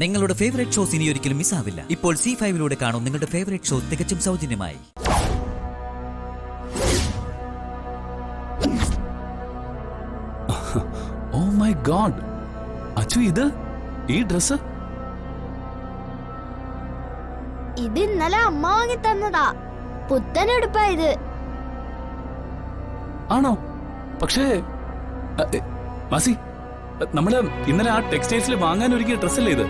നിങ്ങളുടെ favourite shows ഇനി ഒരിക്കലും മിസ്സാവില്ല. ഇപ്പോൾ C5 കാണും നിങ്ങളുടെ ഫേവറേറ്റ് ഷോ തികച്ചും സൗജന്യമായി. ഓ മൈ ഗോഡ്, അച്ചു ഇത് ഈ ഡ്രസ് ഇത് ഇന്നലെ അമ്മ വാങ്ങി തന്നതാ. പുത്തനെടുപ്പാ ഇത്. ആണോ? പക്ഷേ മാസി, നമ്മള് ഇന്നലെ ആ ടെക്സ്റ്റൈൽസിൽ വാങ്ങാൻ ഒരുക്കിയ ഡ്രസ്സല്ലേ ഇത്?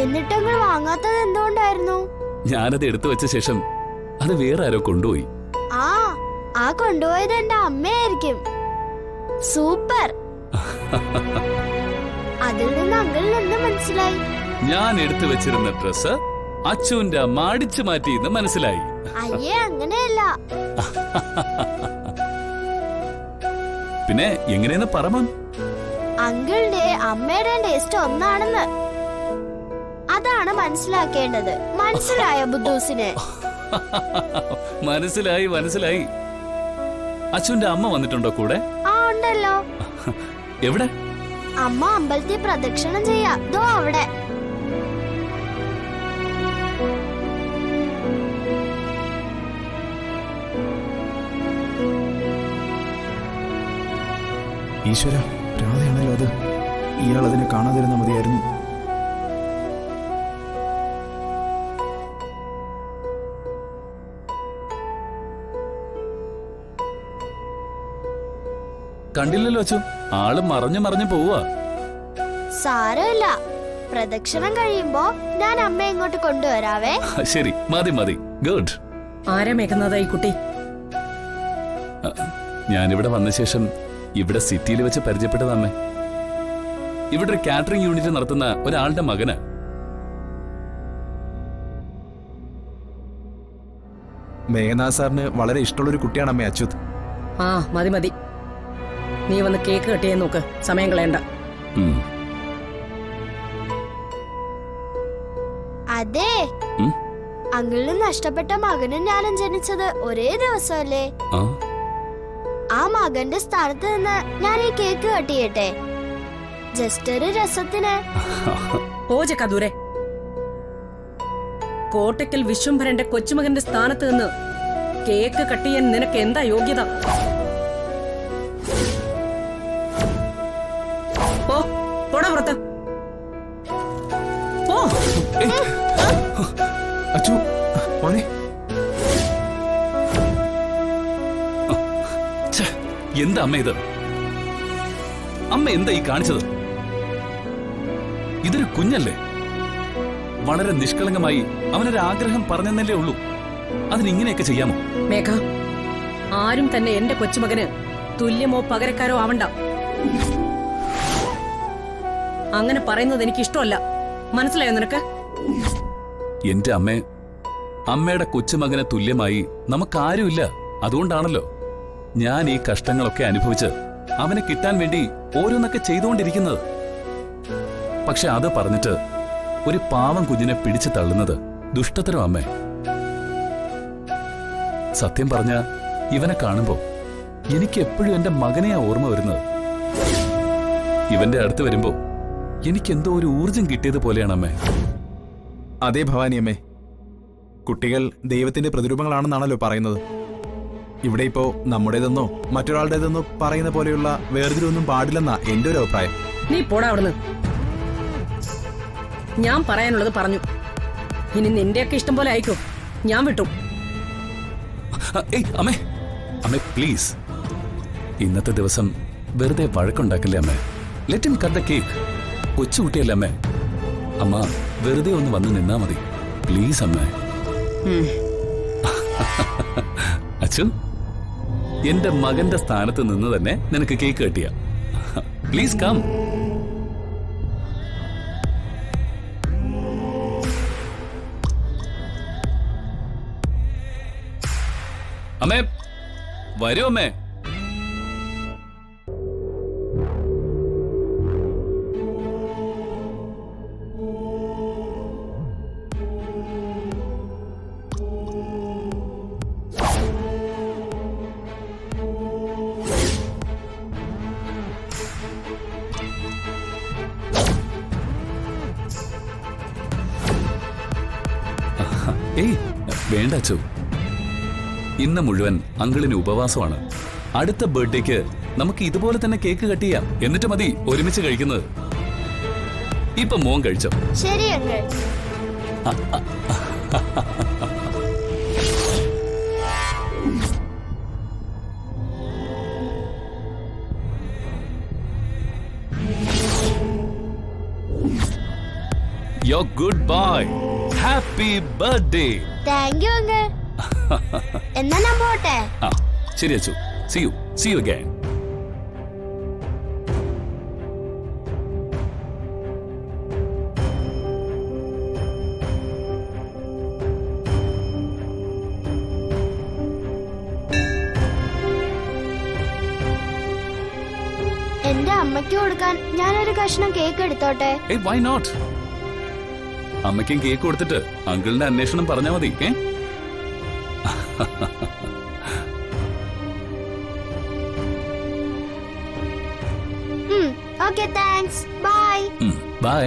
എന്നിട്ട് നിങ്ങൾ വാങ്ങാത്തത് എന്തുകൊണ്ടായിരുന്നു? ഞാനത് എടുത്തു വെച്ച ശേഷം അത് വേറെ ആരോ കൊണ്ടുപോയി. ആ കൊണ്ടുപോയത് എന്റെ അമ്മയായിരിക്കും. സൂപ്പർ. അതിൽ നിന്ന് അങ്കിളിന് എന്ത് മനസ്സിലായി? ഞാൻ എടുത്തു വെച്ചിരുന്ന ഡ്രസ് അച്ചുവിന്റെ അമ്മ അടിച്ചു മാറ്റിയെന്ന് മനസ്സിലായി. അയ്യേ, അങ്ങനെയല്ല. പിന്നെ എങ്ങനെയെന്ന് പറമോൻ? അങ്കിളിന്റെ അമ്മയുടെ ടേസ്റ്റ് ഒന്നാണെന്ന്. അതാണ് മനസ്സിലാക്കേണ്ടത്. മനസ്സിലായ ബുദ്ധൂസിന്? മനസ്സിലായി മനസ്സിലായി. അച്ചുവിന്റെ അമ്മ വന്നിട്ടുണ്ടോ കൂടെ? ഉണ്ടല്ലോ. എവിടെ? അമ്മ അമ്പലത്തിൽ പ്രദക്ഷിണം ചെയ്യാ. ദോ അവിടെ. ഈശ്വര, രാധയാണല്ലോ അത്. ഇയാൾ അതിനെ കാണാതിരുന്ന മതിയായിരുന്നു. കണ്ടില്ലല്ലോ അച്ചു, ആള് മറഞ്ഞു മറഞ്ഞു പോവാ. സാരമില്ല, പ്രദക്ഷിണം കഴിയുമ്പോ ഞാൻ അമ്മ ഇങ്ങോട്ട് കൊണ്ടുവരാവേ. ശരി, മതി മതി. ഗുഡ്. ആരാ മേഘനാഥാ ഈ കുട്ടി? ഞാനിവിടെ വന്ന ശേഷം ഇവിടെ സിറ്റിയിൽ വെച്ച് പരിചയപ്പെട്ടത് അമ്മേ. ഇവിടെ ഒരു കാറ്ററിംഗ് യൂണിറ്റ് നടത്തുന്ന ഒരാളുടെ മകന്. മേഘനാഥ് സാറിന് വളരെ ഇഷ്ടമുള്ളൊരു കുട്ടിയാണ് അമ്മേ അച്യുത്. മതി മതി, നീ വന്ന് കേക്ക് കട്ടിയെ നോക്ക്, സമയം കളയണ്ട. അതെ, അങ്കിളിന് നഷ്ടപ്പെട്ട മകനും ഞാനും ജനിച്ചത് ഒരേ ദിവസമല്ലേ? ആ മകന്റെ സ്ഥാനത്ത് നിന്ന് ഞാൻ ഈ കേക്ക് കട്ട് ചെയ്യട്ടെ, ജസ്റ്റ് ഒരു രസത്തിന്. ഓജക്ക ദൂരെ. കോട്ടയ്ക്കൽ വിശ്വംഭരന്റെ കൊച്ചുമകന്റെ സ്ഥാനത്ത് നിന്ന് കേക്ക് കട്ട് ചെയ്യാൻ നിനക്ക് എന്താ യോഗ്യത? പോടാ പുറത്ത്. അച്ചു മോനെ, എന്താ അമ്മ ഇത്? അമ്മ എന്താ ഈ കാണിച്ചത്? ഇതൊരു കുഞ്ഞല്ലേ? വളരെ നിഷ്കളങ്കമായി അവനൊരു ആഗ്രഹം പറഞ്ഞെന്നല്ലേ ഉള്ളൂ. അതിനിങ്ങനെയൊക്കെ ചെയ്യാമോ? മേഘ, ആരും തന്നെ എന്റെ കൊച്ചുമകന് തുല്യമോ പകരക്കാരോ ആവണ്ട. അങ്ങനെ പറയുന്നത് എനിക്ക് ഇഷ്ടമല്ല. മനസ്സിലായോ നിനക്ക്? എന്റെ അമ്മയുടെ കൊച്ചുമകന് തുല്യമായി നമുക്കാരുമില്ല. അതുകൊണ്ടാണല്ലോ ഞാൻ ഈ കഷ്ടങ്ങളൊക്കെ അനുഭവിച്ച് അവനെ കിട്ടാൻ വേണ്ടി ഓരോന്നൊക്കെ ചെയ്തുകൊണ്ടിരിക്കുന്നത്. പക്ഷെ അത് പറഞ്ഞിട്ട് ഒരു പാവം കുഞ്ഞിനെ പിടിച്ചു തള്ളുന്നത് ദുഷ്ടത്തരം അമ്മേ. സത്യം പറഞ്ഞ ഇവനെ കാണുമ്പോ എനിക്ക് എപ്പോഴും എന്റെ മകനെയാ ഓർമ്മ വരുന്നത്. ഇവന്റെ അടുത്ത് വരുമ്പോ എനിക്കെന്തോ ഒരു ഊർജം കിട്ടിയത് പോലെയാണ് അമ്മേ. അതേ ഭവാനി അമ്മേ, കുട്ടികൾ ദൈവത്തിന്റെ പ്രതിരൂപങ്ങളാണെന്നാണല്ലോ പറയുന്നത്. ഇവിടെ ഇപ്പോ നമ്മുടേതെന്നോ മറ്റൊരാളുടേതെന്നോ പറയുന്ന പോലെയുള്ള വേർതിരിവൊന്നും പാടില്ലെന്നാ എന്റെ ഒരു അഭിപ്രായം. നീ പോടാ അവിടുന്ന്. ഞാൻ പറയാനുള്ളത് പറഞ്ഞു. ഇനി നിന്റെയൊക്കെ ഇഷ്ടം പോലെ ആയിക്കോ. ഞാൻ വിട്ടു. അമ്മേ, അമ്മേ പ്ലീസ്, ഇന്നത്തെ ദിവസം വെറുതെ വഴക്കുണ്ടാക്കില്ലേ അമ്മേ. Let him cut the cake. കൊച്ചുകുട്ടിയല്ലേ അമ്മേ. അമ്മ വെറുതെ ഒന്ന് വന്ന് നിന്നാ മതി പ്ലീസ് അമ്മേ. അച്ചു, എന്റെ മകന്റെ സ്ഥാനത്ത് നിന്ന് തന്നെ നിനക്ക് കേക്ക് കട്ടിയ. Please come. അമ്മേ വരൂ അമ്മേ. ഏയ് വേണ്ട അച്ചു. ഇന്ന് മുഴുവൻ അങ്കിളിന് ഉപവാസമാണ്. അടുത്ത ബർത്ത്ഡേക്ക് നമുക്ക് ഇതുപോലെ തന്നെ കേക്ക് കട്ട് ചെയ്യാം. എന്നിട്ട് മതി ഒരുമിച്ച് കഴിക്കുന്നത്. ഇപ്പൊ മോൻ കഴിച്ചോ? ശരി uncle. Your good boy. Happy birthday. Thank you uncle. എന്നാ ഞാൻ പോട്ടെ. ആ ശരി അച്ചു. See you again. എന്റെ അമ്മയ്ക്ക് കൊടുക്കാൻ ഞാനൊരു കഷ്ണം കേക്ക് എടുത്തോട്ടെ? Hey, why not? അമ്മയ്ക്കും കേക്ക് കൊടുത്തിട്ട് അങ്കിളിന്റെ അന്വേഷണം പറഞ്ഞാ മതി. Okay, thanks. ബൈ. ബൈ.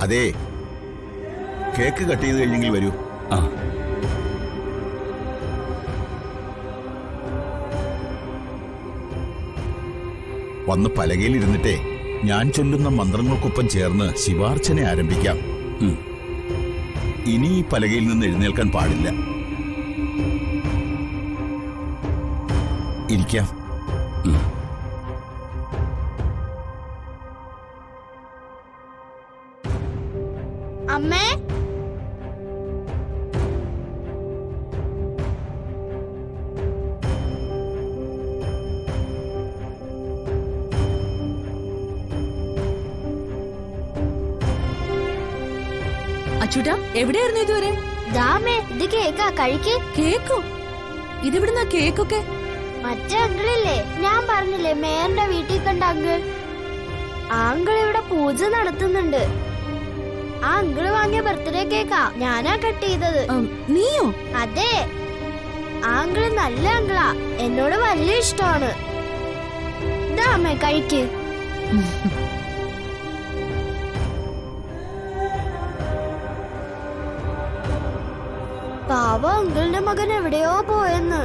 അതെ, കേക്ക് കട്ട് ചെയ്ത് കഴിഞ്ഞെങ്കിൽ വരൂ. ആ വന്ന് പലകയിൽ ഇരുന്നിട്ടേ ഞാൻ ചൊല്ലുന്ന മന്ത്രങ്ങൾക്കൊപ്പം ചേർന്ന് ശിവാർച്ചന ആരംഭിക്കാം. ഇനി ഈ പലകയിൽ നിന്ന് എഴുന്നേൽക്കാൻ പാടില്ല. ഇരിക്കാം. അമ്മേ, അച്ചുട്ടാ എവിടെയായിരുന്നു ഇതുവരെ? ദാമേ, ഇത് കേക്കാ, കഴിക്ക്. കേക്കോ? ഇതെവിടുന്നാ കേക്കൊക്കെ? മറ്റേ അങ്കിളില്ലേ, ഞാൻ പറഞ്ഞില്ലേ മേയറിന്റെ വീട്ടിൽ കണ്ട അങ്കിൾ. ആ അങ്കിൾ ഇവിടെ പൂജ നടത്തുന്നുണ്ട്. ആ അങ്കിള് വാങ്ങിയ ബർത്ത്ഡേ കേക്കാ ഞാനാ കട്ട് ചെയ്തത്. നീയോ? അതെ, ആ അങ്കിള് നല്ല അങ്കിളാ, എന്നോട് വലിയ ഇഷ്ടമാണ്. ദാമേ, കഴിക്ക്. പാവ അങ്കിളിന്റെ മകൻ എവിടെയോ പോയെന്ന്.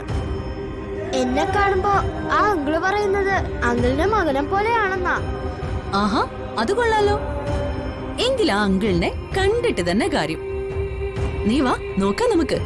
എന്നെ കാണുമ്പോ ആ അങ്കിള് പറയുന്നത് അങ്കിളിന്റെ മകനെ പോലെയാണെന്നാ. ആഹാ, അത് കൊള്ളാലോ. എങ്കിൽ ആ അങ്കിളിനെ കണ്ടിട്ട് തന്നെ കാര്യം. നീ വാ, നോക്കാം നമുക്ക്.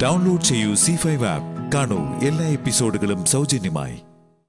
ഡൗൺലോഡ് ചെയ്യൂ C5 ആപ്പ്. കാണൂ എല്ലാ എപ്പിസോഡുകളും സൗജന്യമായി.